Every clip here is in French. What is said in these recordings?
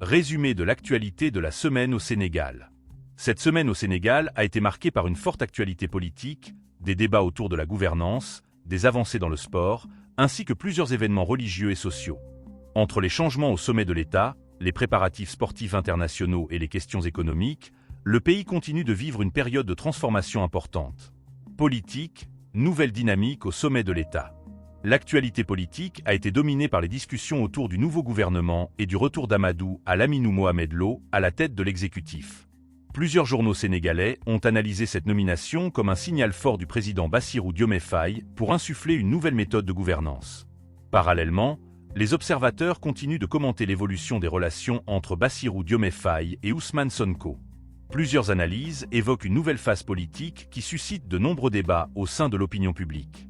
Résumé de l'actualité de la semaine au Sénégal. Cette semaine au Sénégal a été marquée par une forte actualité politique, des débats autour de la gouvernance, des avancées dans le sport, ainsi que plusieurs événements religieux et sociaux. Entre les changements au sommet de l'État, les préparatifs sportifs internationaux et les questions économiques, le pays continue de vivre une période de transformation importante. Politique, nouvelle dynamique au sommet de l'État. L'actualité politique a été dominée par les discussions autour du nouveau gouvernement et du retour d'Amadou Al-Aminou Mohamed Lo à la tête de l'exécutif. Plusieurs journaux sénégalais ont analysé cette nomination comme un signal fort du président Bassirou Diomaye Faye pour insuffler une nouvelle méthode de gouvernance. Parallèlement, les observateurs continuent de commenter l'évolution des relations entre Bassirou Diomaye Faye et Ousmane Sonko. Plusieurs analyses évoquent une nouvelle phase politique qui suscite de nombreux débats au sein de l'opinion publique.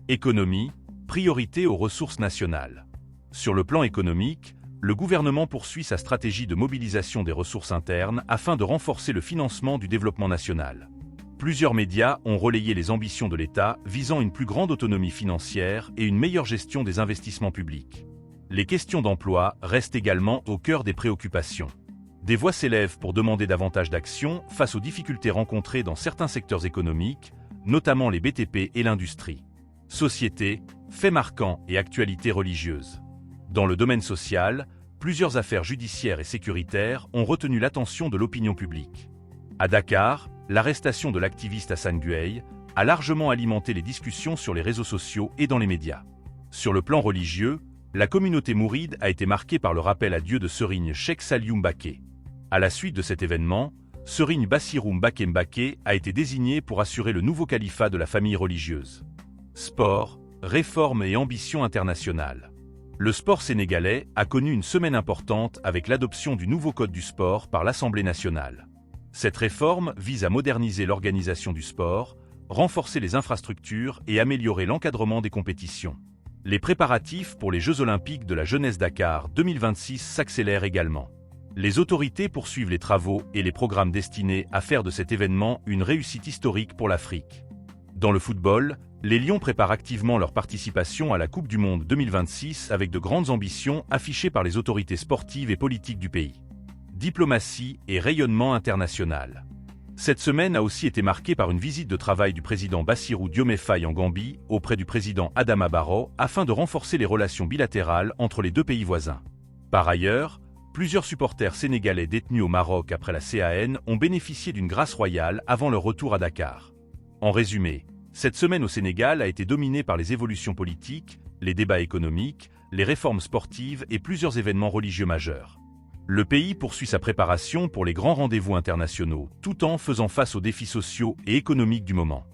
Économie, priorité aux ressources nationales. Sur le plan économique, le gouvernement poursuit sa stratégie de mobilisation des ressources internes afin de renforcer le financement du développement national. Plusieurs médias ont relayé les ambitions de l'État visant une plus grande autonomie financière et une meilleure gestion des investissements publics. Les questions d'emploi restent également au cœur des préoccupations. Des voix s'élèvent pour demander davantage d'action face aux difficultés rencontrées dans certains secteurs économiques, notamment les BTP et l'industrie. Société, faits marquants et actualités religieuses. Dans le domaine social, plusieurs affaires judiciaires et sécuritaires ont retenu l'attention de l'opinion publique. À Dakar, l'arrestation de l'activiste Hassan Gueye a largement alimenté les discussions sur les réseaux sociaux et dans les médias. Sur le plan religieux, la communauté mouride a été marquée par le rappel à Dieu de Serigne Cheikh Saliou Mbacké. À la suite de cet événement, Serigne Bassirou Mbacké Mbacké a été désigné pour assurer le nouveau califat de la famille religieuse. Sport, réforme et ambition internationale. Le sport sénégalais a connu une semaine importante avec l'adoption du nouveau code du sport par l'Assemblée nationale. Cette réforme vise à moderniser l'organisation du sport, renforcer les infrastructures et améliorer l'encadrement des compétitions. Les préparatifs pour les Jeux olympiques de la jeunesse Dakar 2026 s'accélèrent également. Les autorités poursuivent les travaux et les programmes destinés à faire de cet événement une réussite historique pour l'Afrique. Dans le football, les Lions préparent activement leur participation à la Coupe du Monde 2026 avec de grandes ambitions affichées par les autorités sportives et politiques du pays. Diplomatie et rayonnement international. Cette semaine a aussi été marquée par une visite de travail du président Bassirou Diomaye Faye en Gambie auprès du président Adama Barrow afin de renforcer les relations bilatérales entre les deux pays voisins. Par ailleurs, plusieurs supporters sénégalais détenus au Maroc après la CAN ont bénéficié d'une grâce royale avant leur retour à Dakar. En résumé, cette semaine au Sénégal a été dominée par les évolutions politiques, les débats économiques, les réformes sportives et plusieurs événements religieux majeurs. Le pays poursuit sa préparation pour les grands rendez-vous internationaux, tout en faisant face aux défis sociaux et économiques du moment.